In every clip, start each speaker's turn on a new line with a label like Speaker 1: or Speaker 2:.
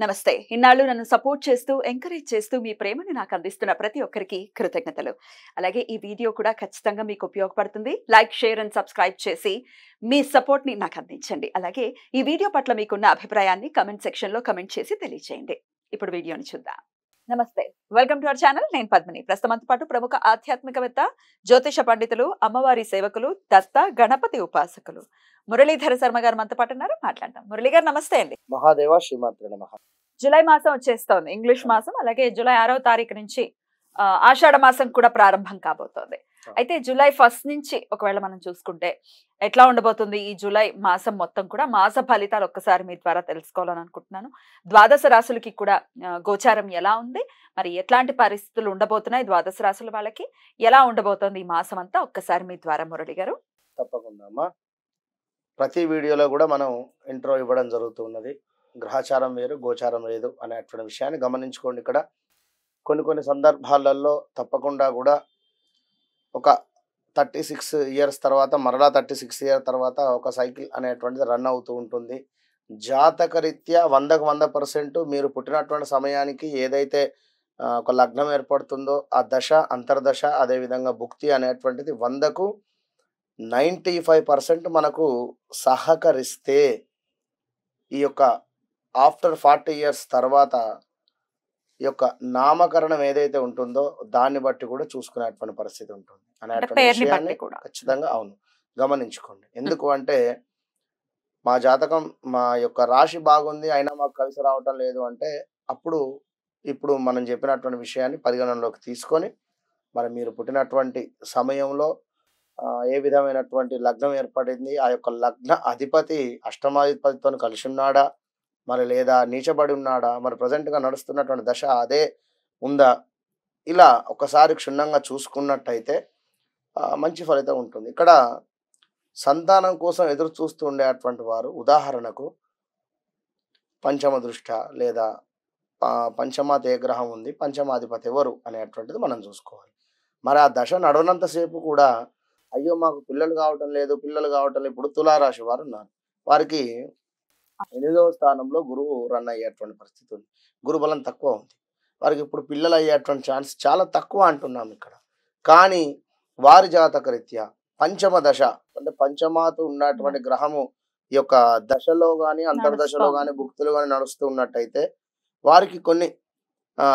Speaker 1: నమస్తే. ఇన్నాళ్ళు నన్ను సపోర్ట్ చేస్తూ, ఎంకరేజ్ చేస్తూ మీ ప్రేమని నాకు అందిస్తున్న ప్రతి ఒక్కరికి కృతజ్ఞతలు. అలాగే ఈ వీడియో కూడా ఖచ్చితంగా మీకు ఉపయోగపడుతుంది. లైక్, షేర్ అండ్ సబ్స్క్రైబ్ చేసి మీ సపోర్ట్‌ని నాకు అందించండి. అలాగే ఈ వీడియో పట్ల మీకున్న అభిప్రాయాన్ని కామెంట్ సెక్షన్‌లో కామెంట్ చేసి తెలియజేయండి. ఇప్పుడు వీడియోని చూద్దాం. నమస్తే. Welcome to our channel. నేను పద్మిని. ప్రస్తుతంతో పాటు ప్రముఖ ఆధ్యాత్మికవేత్త, జ్యోతిష పండితులు, అమ్మవారి సేవకులు, దత్త, గణపతి ఉపాసకులు మురళీధర శర్మ గారు మనతో పాటు ఉన్నారు. మాట్లాడదాం. మురళి గారు నమస్తే అండి.
Speaker 2: మహాదేవ శ్రీమాత్రే నమః.
Speaker 1: జూలై మాసం వచ్చేస్తోంది, ఇంగ్లీష్ మాసం. అలాగే జూలై 6వ తారీఖు నుంచి ఆషాఢ మాసం కూడా ప్రారంభం కాబోతోంది. అయితే జూలై 1 నుంచి ఒకవేళ మనం చూసుకుంటే ఎట్లా ఉండబోతుంది ఈ జూలై మాసం మొత్తం కూడా? మాస ఫలితాలు ఒక్కసారి మీ ద్వారా తెలుసుకోవాలని అనుకుంటున్నాను. ద్వాదశ రాశులకి కూడా గోచారం ఎలా ఉంది, మరి ఎట్లాంటి పరిస్థితులు ఉండబోతున్నాయి, ద్వాదశ రాశుల వాళ్ళకి ఎలా ఉండబోతోంది ఈ మాసం అంతా, ఒక్కసారి మీ ద్వారా మురళి గారు.
Speaker 2: తప్పకుండా అమ్మా. ప్రతి వీడియోలో కూడా మనం ఇంట్రో ఇవ్వడం జరుగుతున్నది. గ్రహచారం వేరు, గోచారం లేదు అనేటువంటి విషయాన్ని గమనించుకోండి. ఇక్కడ కొన్ని సందర్భాలలో తప్పకుండా కూడా ఒక 36 ఇయర్స్ తర్వాత మరలా 36 ఇయర్ తర్వాత ఒక సైకిల్ అనేటువంటిది రన్ అవుతూ ఉంటుంది. జాతకరీత్యా 100కు 100% మీరు పుట్టినటువంటి సమయానికి ఏదైతే ఒక లగ్నం ఏర్పడుతుందో ఆ దశ, అంతర్దశ, అదేవిధంగా భుక్తి అనేటువంటిది 100కు 95% మనకు సహకరిస్తే ఈ యొక్క ఆఫ్టర్ 40 ఇయర్స్ తర్వాత ఈ యొక్క నామకరణం ఏదైతే ఉంటుందో దాన్ని బట్టి కూడా చూసుకునేటువంటి పరిస్థితి ఉంటుంది అనేటువంటి విషయాన్ని ఖచ్చితంగా అవును గమనించుకోండి. ఎందుకు అంటే మా జాతకం, మా యొక్క రాశి బాగుంది అయినా మాకు కలిసి రావటం లేదు అంటే అప్పుడు ఇప్పుడు మనం చెప్పినటువంటి విషయాన్ని పరిగణనలోకి తీసుకొని మరి మీరు పుట్టినటువంటి సమయంలో ఏ విధమైనటువంటి లగ్నం ఏర్పడింది, ఆ యొక్క లగ్న అధిపతి అష్టమాధిపతితో కలిసి ఉన్నాడా, మరి లేదా నీచబడి ఉన్నాడా, మరి ప్రజెంట్గా నడుస్తున్నటువంటి దశ అదే ఉందా, ఇలా ఒకసారి క్షుణ్ణంగా చూసుకున్నట్టయితే మంచి ఫలితం ఉంటుంది. ఇక్కడ సంతానం కోసం ఎదురు చూస్తూ ఉండేటువంటి వారు ఉదాహరణకు పంచమ దృష్ట లేదా పంచమాత ఏ గ్రహం ఉంది, పంచమాధిపతి ఎవరు అనేటువంటిది మనం చూసుకోవాలి. మరి ఆ దశ నడవనంతసేపు కూడా అయ్యో మాకు పిల్లలు కావటం లేదు, ఇప్పుడు తులారాశి వారు ఉన్నారు. వారికి 8వ స్థానంలో గురువు రన్ అయ్యేటువంటి పరిస్థితి ఉంది. గురుబలం తక్కువ ఉంది. వారికి ఇప్పుడు పిల్లలు అయ్యేటువంటి ఛాన్స్ చాలా తక్కువ అంటున్నాం ఇక్కడ. కానీ వారి జాతక రీత్యా పంచమ దశ అంటే పంచమాత ఉన్నటువంటి గ్రహము ఈ యొక్క దశలో కానీ అంతర్దశలో కానీ భుక్తులు కానీ నడుస్తూ ఉన్నట్టయితే వారికి కొన్ని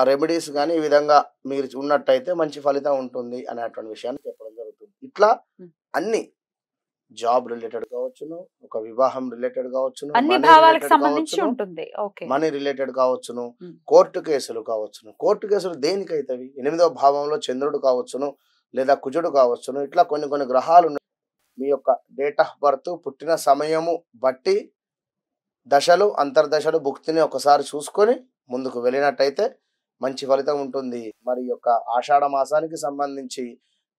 Speaker 2: రెమెడీస్ కానీ ఈ విధంగా మీరు ఉన్నట్టయితే మంచి ఫలితం ఉంటుంది అనేటువంటి విషయాన్ని చెప్పడం జరుగుతుంది. ఇట్లా అన్ని జాబ్ రిలేటెడ్ కావచ్చును, ఒక వివాహం రిలేటెడ్ కావచ్చును, మనీ రిలేటెడ్ కావచ్చును, కోర్టు కేసులు కావచ్చును. కోర్టు కేసులు దేనికైతవి? 8వ భావంలో చంద్రుడు కావచ్చును లేదా కుజుడు కావచ్చును. ఇట్లా కొన్ని గ్రహాలు మీ యొక్క డేట్ ఆఫ్ బర్త్, పుట్టిన సమయము బట్టి దశలు, అంతర్దశలు, భుక్తిని ఒకసారి చూసుకొని ముందుకు వెళ్ళినట్టయితే మంచి ఫలితం ఉంటుంది. మరి యొక్క ఆషాఢ మాసానికి సంబంధించి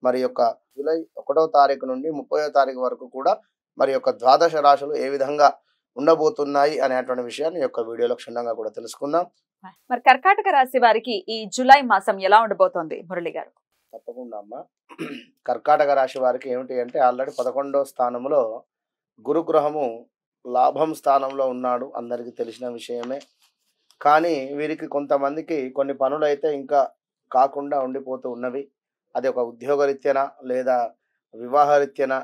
Speaker 2: మరి యొక్క జూలై 1వ తారీఖు నుండి 30వ తారీఖు వరకు కూడా మరి యొక్క ద్వాదశ రాశులు ఏ విధంగా ఉండబోతున్నాయి అనేటువంటి విషయాన్ని యొక్క వీడియోలో క్షుణ్ణంగా కూడా తెలుసుకుందాం.
Speaker 1: మరి కర్కాటక రాశి వారికి ఈ జూలై మాసం ఎలా ఉండబోతోంది మురళి గారు?
Speaker 2: తప్పకుండా అమ్మా. కర్కాటక రాశి వారికి ఏమిటి అంటే ఆల్రెడీ 11వ స్థానంలో గురుగ్రహము లాభం స్థానంలో ఉన్నాడు, అందరికీ తెలిసిన విషయమే. కానీ వీరికి కొంతమందికి కొన్ని పనులు అయితే ఇంకా కాకుండా ఉండిపోతూ ఉన్నవి. అది ఒక ఉద్యోగరీత్యన లేదా వివాహరీత్యన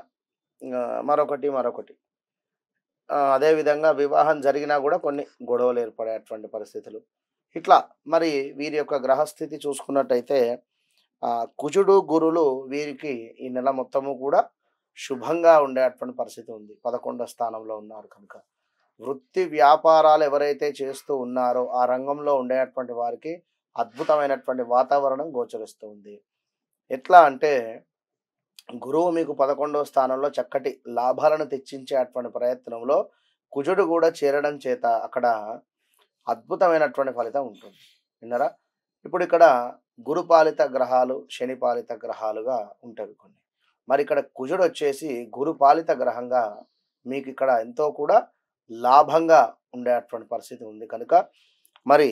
Speaker 2: మరొకటి అదేవిధంగా వివాహం జరిగినా కూడా కొన్ని గొడవలు ఏర్పడేటువంటి పరిస్థితులు. ఇట్లా మరి వీరి యొక్క గ్రహస్థితి చూసుకున్నట్టయితే కుజుడు, గురులు వీరికి ఈ నెల మొత్తము కూడా శుభంగా ఉండేటువంటి పరిస్థితి ఉంది. 11వ స్థానంలో ఉన్నారు కనుక వృత్తి వ్యాపారాలు ఎవరైతే చేస్తూ ఉన్నారో ఆ రంగంలో ఉండేటువంటి వారికి అద్భుతమైనటువంటి వాతావరణం గోచరిస్తూ ఉంది. ఎట్లా అంటే గురువు మీకు 11వ స్థానంలో చక్కటి లాభాలను తెచ్చించేటువంటి ప్రయత్నంలో కుజుడు కూడా చేరడం చేత అక్కడ అద్భుతమైనటువంటి ఫలితం ఉంటుంది. విన్నారా? ఇప్పుడు ఇక్కడ గురుపాలిత గ్రహాలు, శనిపాలిత గ్రహాలుగా ఉంటాయి కొన్ని. మరి ఇక్కడ కుజుడు వచ్చేసి గురుపాలిత గ్రహంగా మీకు ఇక్కడ ఎంతో కూడా లాభంగా ఉండేటువంటి పరిస్థితి ఉంది కనుక మరి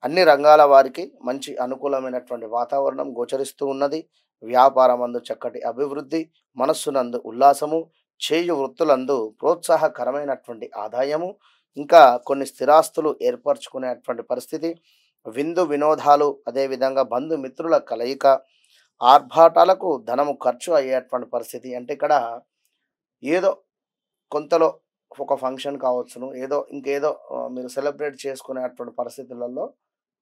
Speaker 2: అన్ని రంగాల వారికి మంచి అనుకూలమైనటువంటి వాతావరణం గోచరిస్తూ ఉన్నది. వ్యాపారం అందు చక్కటి అభివృద్ధి, మనస్సునందు ఉల్లాసము, చేయు వృత్తులందు ప్రోత్సాహకరమైనటువంటి ఆదాయము, ఇంకా కొన్ని స్థిరాస్తులు ఏర్పరచుకునేటువంటి పరిస్థితి, విందు వినోదాలు, అదేవిధంగా బంధుమిత్రుల కలయిక, ఆర్భాటాలకు ధనము ఖర్చు అయ్యేటువంటి పరిస్థితి. అంటే ఇక్కడ ఏదో కొంతలో ఒక ఫంక్షన్ కావచ్చును, ఏదో ఇంకేదో మీరు సెలబ్రేట్ చేసుకునేటువంటి పరిస్థితులలో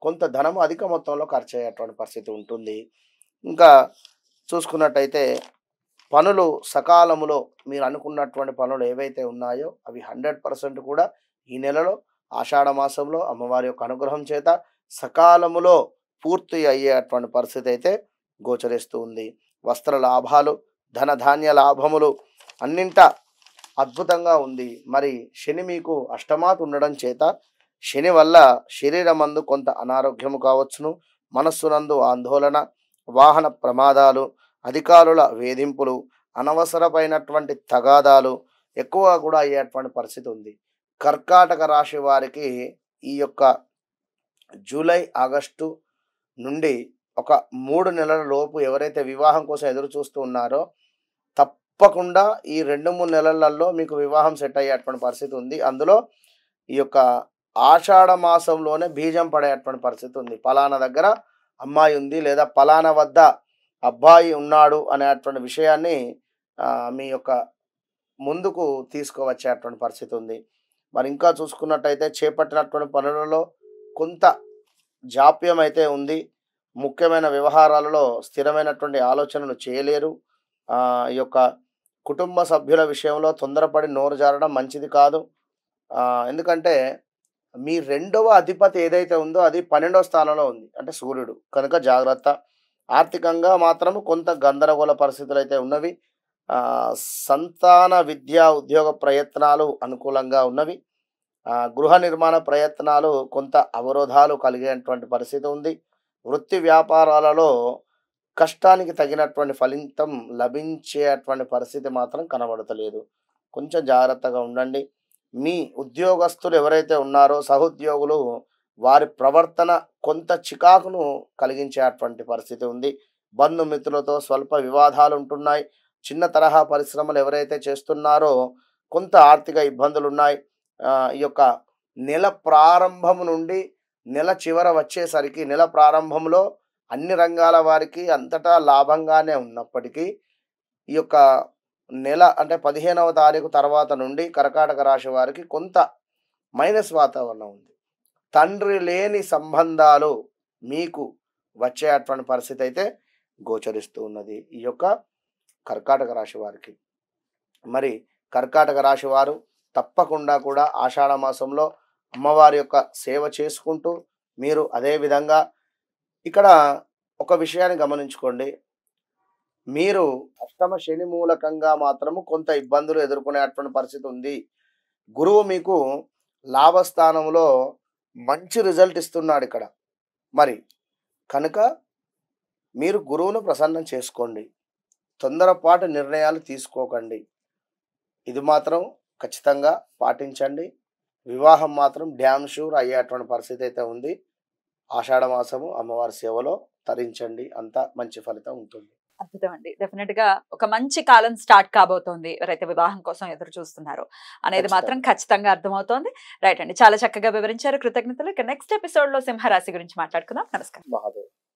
Speaker 2: కొంత ధనము అధిక మొత్తంలో ఖర్చు అయ్యేటువంటి పరిస్థితి ఉంటుంది. ఇంకా చూసుకున్నట్టయితే పనులు సకాలములో మీరు అనుకున్నటువంటి పనులు ఏవైతే ఉన్నాయో అవి 100% కూడా ఈ నెలలో ఆషాఢ మాసంలో అమ్మవారి యొక్క అనుగ్రహం చేత సకాలములో పూర్తి అయ్యేటువంటి పరిస్థితి అయితే గోచరిస్తూ ఉంది. వస్త్ర లాభాలు, ధన ధాన్య లాభములు అన్నింట అద్భుతంగా ఉంది. మరి శని మీకు అష్టమాత్ ఉండడం చేత శని వల్ల శరీరమందు కొంత అనారోగ్యము కావచ్చును, మనస్సునందు ఆందోళన, వాహన ప్రమాదాలు, అధికారుల వేధింపులు, అనవసరమైనటువంటి తగాదాలు ఎక్కువ కూడా అయ్యేటువంటి పరిస్థితి ఉంది. కర్కాటక రాశి వారికి ఈ యొక్క జూలై ఆగస్టు నుండి ఒక 3 నెలల లోపు ఎవరైతే వివాహం కోసం ఎదురు చూస్తూ ఉన్నారో తప్పకుండా ఈ 2-3 నెలలలో మీకు వివాహం సెట్ అయ్యేటువంటి పరిస్థితి ఉంది. అందులో ఈ యొక్క ఆషాఢ మాసంలోనే బీజం పడేటువంటి పరిస్థితి ఉంది. పలానా దగ్గర అమ్మాయి ఉంది లేదా పలానా వద్ద అబ్బాయి ఉన్నాడు అనేటువంటి విషయాన్ని మీ యొక్క ముందుకు తీసుకువచ్చేటువంటి పరిస్థితి ఉంది. మరి ఇంకా చూసుకున్నట్టయితే చేపట్టినటువంటి పనులలో కొంత జాప్యం అయితే ఉంది. ముఖ్యమైన వ్యవహారాలలో స్థిరమైనటువంటి ఆలోచనలు చేయలేరు. ఈ యొక్క కుటుంబ సభ్యుల విషయంలో తొందరపడి నోరు జారడం మంచిది కాదు. ఎందుకంటే మీ 2వ అధిపతి ఏదైతే ఉందో అది 12వ స్థానంలో ఉంది, అంటే సూర్యుడు. కనుక జాగ్రత్త. ఆర్థికంగా మాత్రం కొంత గందరగోళ పరిస్థితులు అయితే ఉన్నవి. సంతాన విద్యా ఉద్యోగ ప్రయత్నాలు అనుకూలంగా ఉన్నవి. గృహ నిర్మాణ ప్రయత్నాలు కొంత అవరోధాలు కలిగేటువంటి పరిస్థితి ఉంది. వృత్తి వ్యాపారాలలో కష్టానికి తగినటువంటి ఫలితం లభించేటువంటి పరిస్థితి మాత్రం కనబడతలేదు. కొంచెం జాగ్రత్తగా ఉండండి. మీ ఉద్యోగస్తులు ఎవరైతే ఉన్నారో సహోద్యోగులు వారి ప్రవర్తన కొంత చికాకును కలిగించేటువంటి పరిస్థితి ఉంది. బంధుమిత్రులతో స్వల్ప వివాదాలు ఉంటున్నాయి. చిన్న తరహా పరిశ్రమలు ఎవరైతే చేస్తున్నారో కొంత ఆర్థిక ఇబ్బందులు ఉన్నాయి. ఈ యొక్క నెల ప్రారంభం నుండి నెల చివర వచ్చేసరికి నెల ప్రారంభంలో అన్ని రంగాల వారికి అంతటా లాభంగానే ఉన్నప్పటికీ ఈ యొక్క నెల అంటే 15వ తారీఖు తర్వాత నుండి కర్కాటక రాశి వారికి కొంత మైనస్ వాతావరణం ఉంది. తండ్రి లేని సంబంధాలు మీకు వచ్చేటువంటి పరిస్థితి అయితే గోచరిస్తూ ఉన్నది ఈ యొక్క కర్కాటక రాశి వారికి. మరి కర్కాటక రాశి వారు తప్పకుండా కూడా ఆషాఢ మాసంలో అమ్మవారి యొక్క సేవ చేసుకుంటూ మీరు అదేవిధంగా ఇక్కడ ఒక విషయాన్ని గమనించుకోండి. మీరు అష్టమ శని మూలకంగా మాత్రము కొంత ఇబ్బందులు ఎదుర్కొనేటువంటి పరిస్థితి ఉంది. గురువు మీకు లాభస్థానంలో మంచి రిజల్ట్ ఇస్తున్నాడు ఇక్కడ. మరి కనుక మీరు గురువును ప్రసన్నం చేసుకోండి. తొందరపాటు నిర్ణయాలు తీసుకోకండి. ఇది మాత్రం ఖచ్చితంగా పాటించండి. వివాహం మాత్రం డ్యామ్ షూర్ అయ్యేటువంటి పరిస్థితి అయితే ఉంది. ఆషాఢ మాసము అమ్మవారి సేవలో తరించండి, అంతా మంచి ఫలితం ఉంటుంది.
Speaker 1: అద్భుతం అండి. డెఫినెట్ గా ఒక మంచి కాలం స్టార్ట్ కాబోతోంది ఎవరైతే వివాహం కోసం ఎదురు చూస్తున్నారో అనేది మాత్రం ఖచ్చితంగా అర్థమవుతోంది. రైట్ అండి, చాలా చక్కగా వివరించారు. కృతజ్ఞతలు. ఇక నెక్స్ట్ ఎపిసోడ్ లో సింహరాశి గురించి మాట్లాడుకుందాం. నమస్కారం.
Speaker 2: మహాదేవ్.